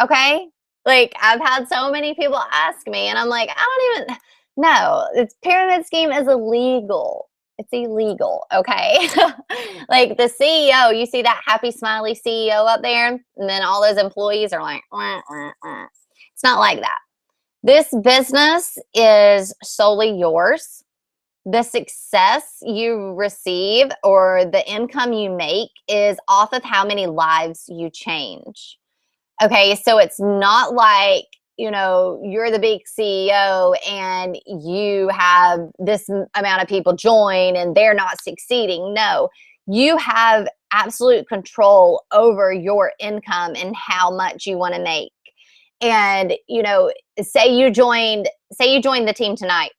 Okay. Like, I've had so many people ask me, and I'm like, no, it's pyramid scheme is illegal. It's illegal. Okay. Like the CEO, you see that happy, smiley CEO up there, and then all those employees are like, wah, wah, wah. It's not like that. This business is solely yours. The success you receive or the income you make is off of how many lives you change. Okay, so it's not like, you're the big CEO and you have this amount of people join and they're not succeeding. No, you have absolute control over your income and how much you want to make. And, say you joined the team tonight.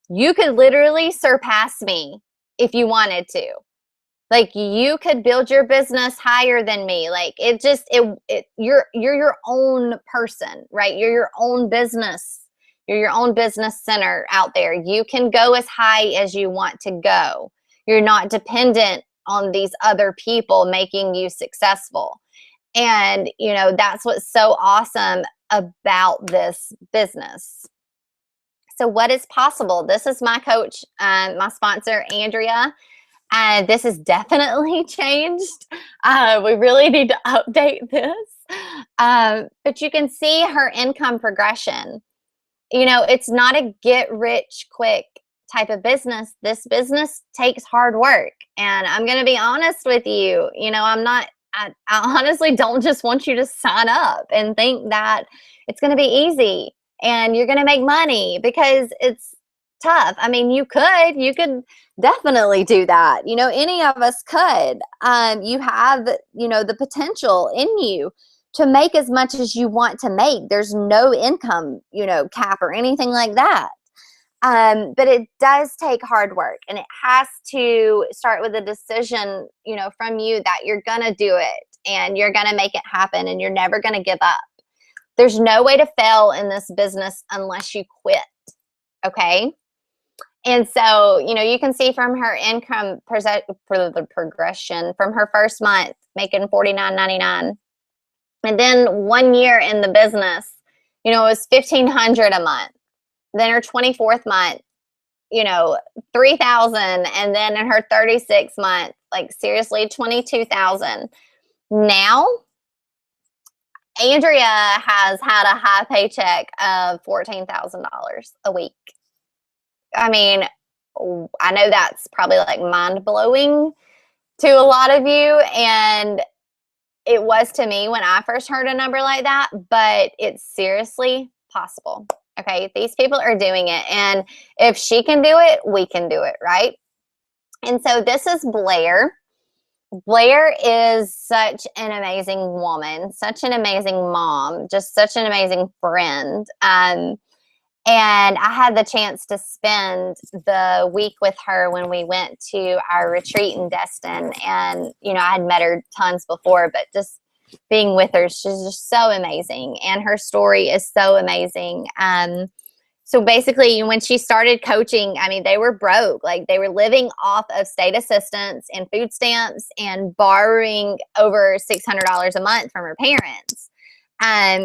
You could literally surpass me if you wanted to. Like, you could build your business higher than me. Like, you're your own person, right? You're your own business. You're your own business center out there. You can go as high as you want to go. You're not dependent on these other people making you successful. And, that's what's so awesome about this business. So, what is possible? This is my coach, my sponsor, Andrea. This has definitely changed. We really need to update this. But you can see her income progression. It's not a get rich quick type of business. This business takes hard work. And I'm going to be honest with you. I honestly don't just want you to sign up and think that it's going to be easy and you're going to make money, because it's tough. I mean, you could definitely do that. Any of us could. You have, the potential in you to make as much as you want to make. There's no income, cap or anything like that. But it does take hard work, and it has to start with a decision, from you that you're going to do it and you're going to make it happen and you're never going to give up. There's no way to fail in this business unless you quit. Okay. And so, you can see from her income for the progression from her first month making $49.99. And then 1 year in the business, it was $1,500 a month. Then her 24th month, $3,000. And then in her 36th month, like seriously, $22,000. Now, Andrea has had a high paycheck of $14,000 a week. I mean, I know that's probably like mind blowing to a lot of you. And it was to me when I first heard a number like that, but it's seriously possible. Okay. These people are doing it. And if she can do it, we can do it. Right. And so this is Blair. Blair is such an amazing woman, such an amazing mom, just such an amazing friend. And I had the chance to spend the week with her when we went to our retreat in Destin. And, I had met her tons before, but just being with her, she's just so amazing. And her story is so amazing. So basically, when she started coaching, I mean, they were broke. Like, they were living off of state assistance and food stamps and borrowing over $600 a month from her parents.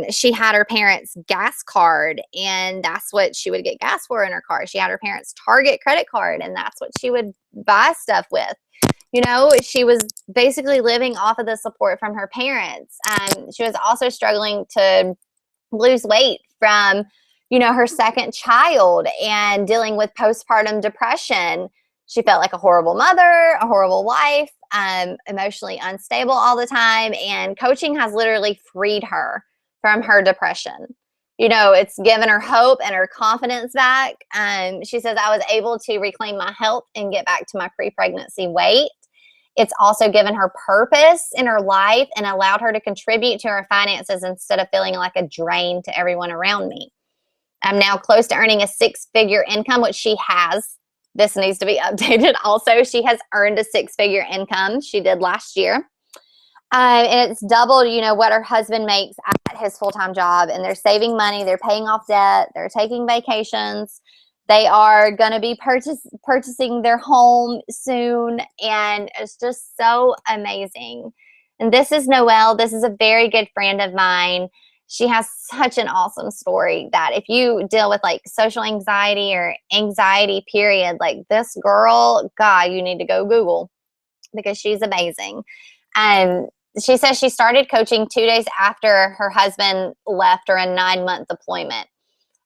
She had her parents' gas card, and that's what she would get gas for in her car. She had her parents' Target credit card, and that's what she would buy stuff with. She was basically living off of the support from her parents. She was also struggling to lose weight from, her second child and dealing with postpartum depression. She felt like a horrible mother, a horrible wife, emotionally unstable all the time. And coaching has literally freed her from her depression. It's given her hope and her confidence back. She says, I was able to reclaim my health and get back to my pre-pregnancy weight. It's also given her purpose in her life and allowed her to contribute to her finances instead of feeling like a drain to everyone around me. I'm now close to earning a 6-figure income, which she has. This needs to be updated also. She has earned a 6-figure income. She did last year. And it's doubled, what her husband makes at his full-time job. And they're saving money. They're paying off debt. They're taking vacations. They are going to be purchasing their home soon. And it's just so amazing. And this is Noelle. This is a very good friend of mine. She has such an awesome story that if you deal with like social anxiety or anxiety period, like this girl, God, you need to go Google, because she's amazing. And she says she started coaching 2 days after her husband left her a 9-month deployment.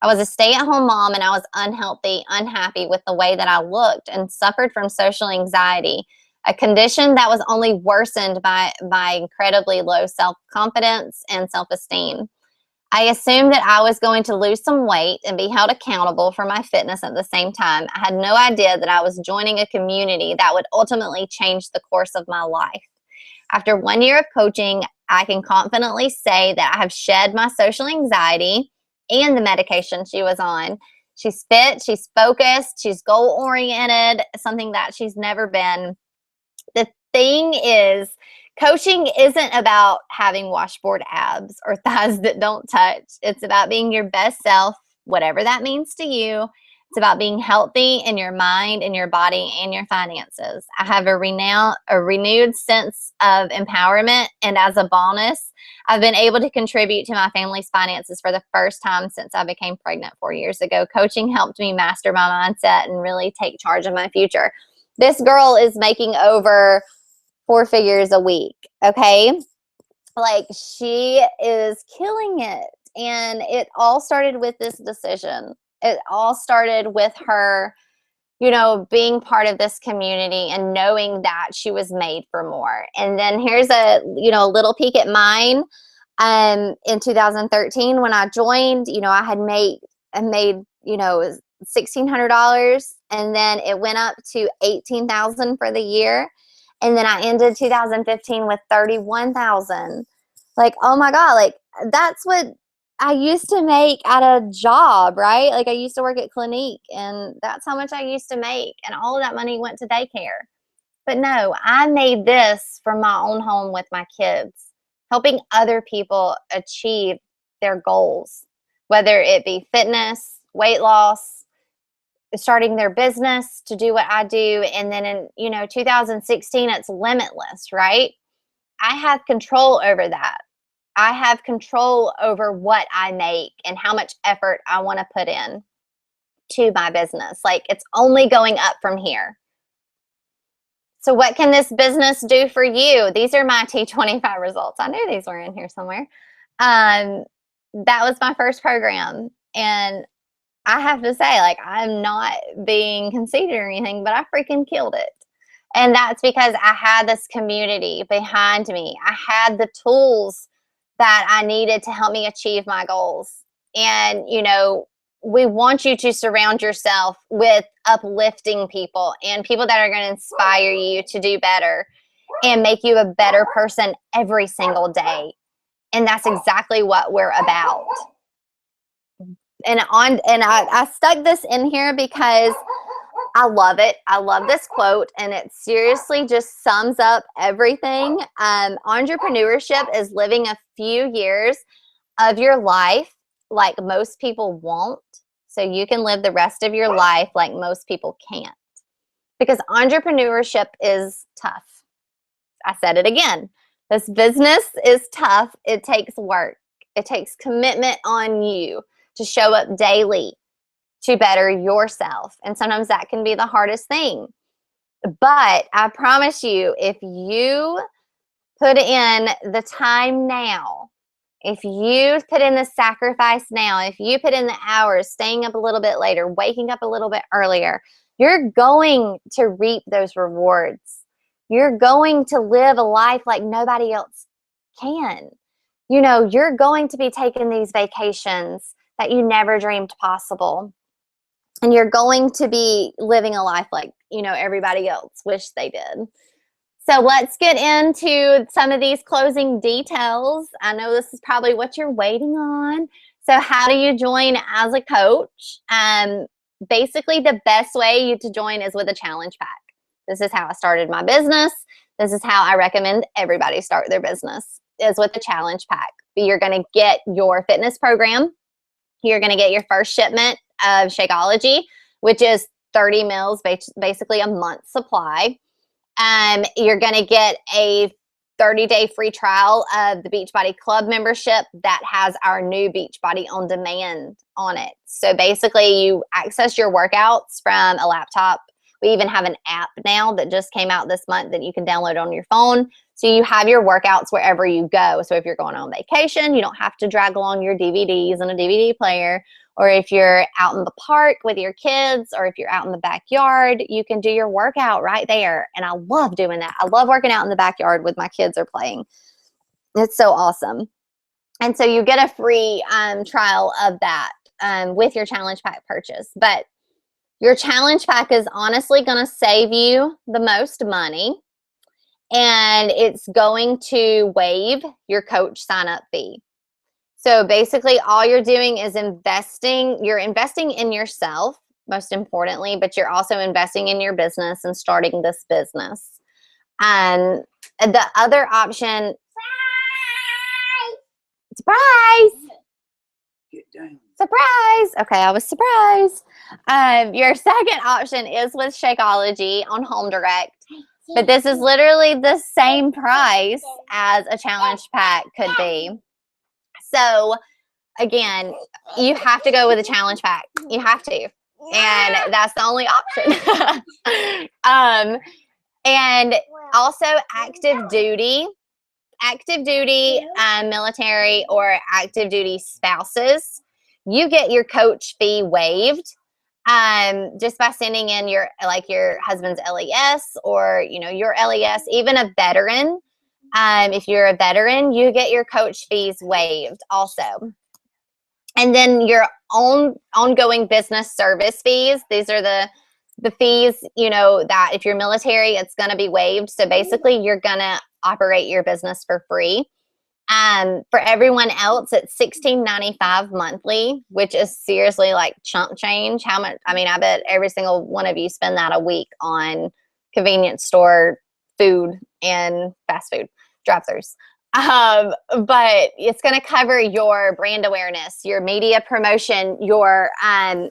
I was a stay-at-home mom, and I was unhappy with the way that I looked, and suffered from social anxiety, a condition that was only worsened by incredibly low self-confidence and self-esteem. I assumed that I was going to lose some weight and be held accountable for my fitness at the same time. I had no idea that I was joining a community that would ultimately change the course of my life. After 1 year of coaching, I can confidently say that I have shed my social anxiety and the medication she was on. She's fit, she's focused, she's goal-oriented, something that she's never been. The thing is, coaching isn't about having washboard abs or thighs that don't touch. It's about being your best self, whatever that means to you, It's about being healthy in your mind, in your body, and your finances. I have a renewed sense of empowerment. And as a bonus, I've been able to contribute to my family's finances for the first time since I became pregnant 4 years ago. Coaching helped me master my mindset and really take charge of my future. This girl is making over 4 figures a week. Okay. Like, she is killing it. And it all started with this decision. It all started with her, being part of this community and knowing that she was made for more. And then here's a, little peek at mine. In 2013, when I joined, I made, $1,600, and then it went up to 18,000 for the year. And then I ended 2015 with 31,000. Like, oh my God, like that's what I used to make at a job, right? Like, I used to work at Clinique, and that's how much I used to make. And all of that money went to daycare. But no, I made this from my own home with my kids, helping other people achieve their goals, whether it be fitness, weight loss, starting their business to do what I do. And then in, 2016, it's limitless, right? I have control over that. I have control over what I make and how much effort I want to put in to my business. Like, it's only going up from here. So what can this business do for you? These are my T25 results. I knew these were in here somewhere. That was my first program. And I have to say, like, I'm not being conceited or anything, but I freaking killed it. And that's because I had this community behind me. I had the tools that I needed to help me achieve my goals. And, we want you to surround yourself with uplifting people and people that are going to inspire you to do better and make you a better person every single day. And that's exactly what we're about. And I stuck this in here because I love it. I love this quote, and it seriously just sums up everything. Entrepreneurship is living a few years of your life like most people won't, so you can live the rest of your life like most people can't. Because entrepreneurship is tough. I said it again. This business is tough. It takes work. It takes commitment on you to show up daily to better yourself. And sometimes that can be the hardest thing. But I promise you, if you put in the time now, if you put in the sacrifice now, if you put in the hours, staying up a little bit later, waking up a little bit earlier, you're going to reap those rewards. You're going to live a life like nobody else can. You're going to be taking these vacations that you never dreamed possible. And you're going to be living a life like, everybody else wish they did. So let's get into some of these closing details. I know this is probably what you're waiting on. So how do you join as a coach? Basically, the best way to join is with a challenge pack. This is how I started my business. This is how I recommend everybody start their business, is with a challenge pack. You're going to get your fitness program. You're going to get your first shipment of Shakeology, which is 30 meals, basically a month supply. You're going to get a 30-day free trial of the Beachbody Club membership that has our new Beachbody on demand on it. So basically, you access your workouts from a laptop. We even have an app now that just came out this month that you can download on your phone. So you have your workouts wherever you go. So if you're going on vacation, you don't have to drag along your DVDs and a DVD player. Or if you're out in the park with your kids, or if you're out in the backyard, you can do your workout right there. And I love doing that. I love working out in the backyard with my kids are playing. It's so awesome. And so you get a free trial of that with your challenge pack purchase. But your challenge pack is honestly going to save you the most money. And it's going to waive your coach sign-up fee. So basically, all you're doing is investing. You're investing in yourself, most importantly, but you're also investing in your business and starting this business. And the other option, surprise! Get down. It's Surprise! Okay, I was surprised. Your second option is with Shakeology on Home Direct, but this is literally the same price as a challenge pack could be. So again, you have to go with a challenge pack. You have to. And that's the only option. And also active duty military or active duty spouses, you get your coach fee waived just by sending in your husband's LES or your LES. Even a veteran, if you're a veteran, you get your coach fees waived also. And then your own ongoing business service fees. These are the fees, that if you're military, it's going to be waived. So basically, you're going to operate your business for free. For everyone else, it's $16.95 monthly, which is seriously like chump change. How much? I mean, I bet every single one of you spend that a week on convenience store food and fast food drive-thrus. But it's going to cover your brand awareness, your media promotion, your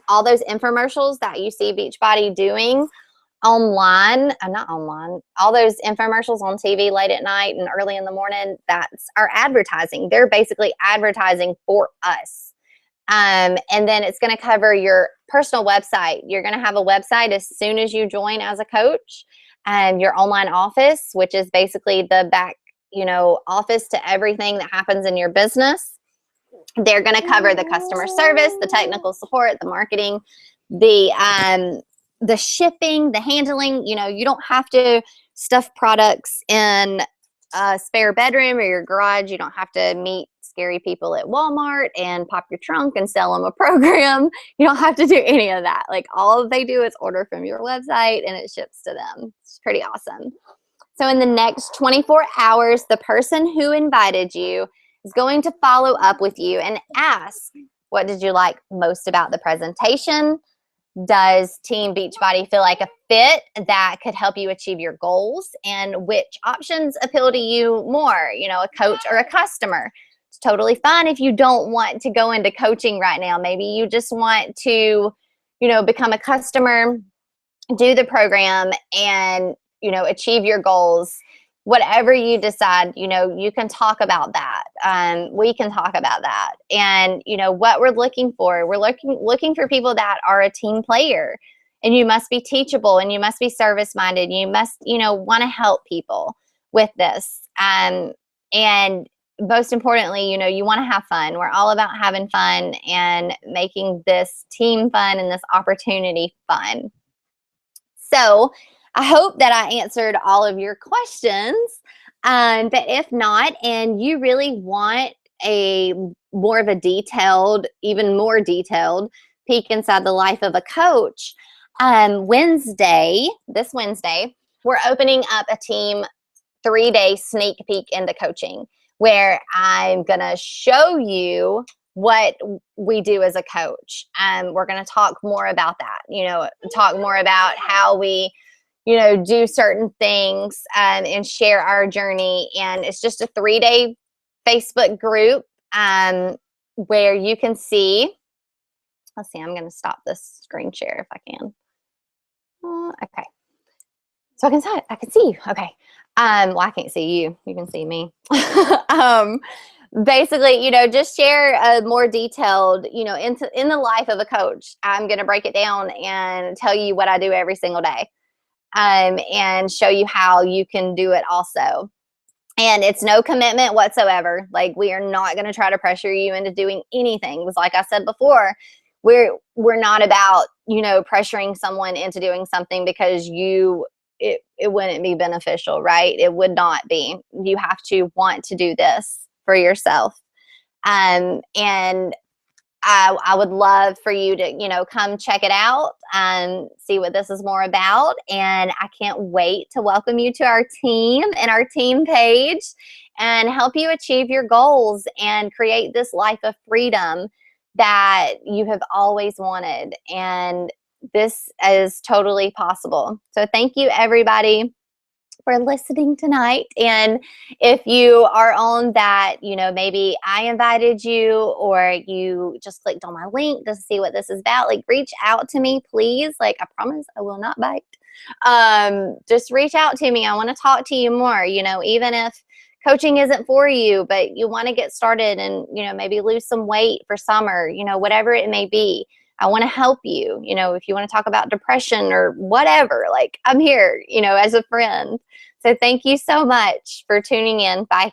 all those infomercials that you see Beachbody doing online, not online, all those infomercials on TV late at night and early in the morning, that's our advertising. They're basically advertising for us. And then it's going to cover your personal website. You're going to have a website as soon as you join as a coach, and your online office, which is basically the back, office to everything that happens in your business. They're going to cover the customer service, the technical support, the marketing, the shipping, the handling. You don't have to stuff products in a spare bedroom or your garage. You don't have to meet scary people at Walmart and pop your trunk and sell them a program. You don't have to do any of that. Like, all they do is order from your website and it ships to them. It's pretty awesome. So in the next 24 hours, the person who invited you is going to follow up with you and ask, what did you like most about the presentation? Does Team Beachbody feel like a fit that could help you achieve your goals? And which options appeal to you more, a coach or a customer? It's totally fine if you don't want to go into coaching right now. Maybe you just want to, become a customer, do the program, and, achieve your goals. Whatever you decide, you can talk about that. We can talk about that. And, what we're looking for, we're looking for people that are a team player, and you must be teachable, and you must be service-minded. You must, want to help people with this. And most importantly, you want to have fun. We're all about having fun and making this team fun and this opportunity fun. So I hope that I answered all of your questions. But if not, and you really want even more detailed peek inside the life of a coach, this Wednesday, we're opening up a team 3-day sneak peek into coaching, where I'm going to show you what we do as a coach. We're going to talk more about that, talk more about how we do certain things and share our journey. And it's just a 3-day Facebook group where you can see. Let's see, I'm going to stop this screen share if I can. Okay. So I can see you. Okay. Well, I can't see you. You can see me. Basically, just share a more detailed, in the life of a coach. I'm going to break it down and tell you what I do every single day. And show you how you can do it also. And it's no commitment whatsoever. Like, we are not going to try to pressure you into doing anything. It was like I said before, we're not about, pressuring someone into doing something because it wouldn't be beneficial, right? It would not be. You have to want to do this for yourself. And I would love for you to, come check it out and see what this is more about. And I can't wait to welcome you to our team and our team page and help you achieve your goals and create this life of freedom that you have always wanted. And this is totally possible. So thank you, everybody, for listening tonight. And if you are on that, maybe I invited you or you just clicked on my link to see what this is about, like reach out to me, please. Like I promise I will not bite. Just reach out to me. I want to talk to you more, even if coaching isn't for you, but you want to get started and, maybe lose some weight for summer, whatever it may be. I want to help you, if you want to talk about depression or whatever, like I'm here, as a friend. So thank you so much for tuning in. Bye.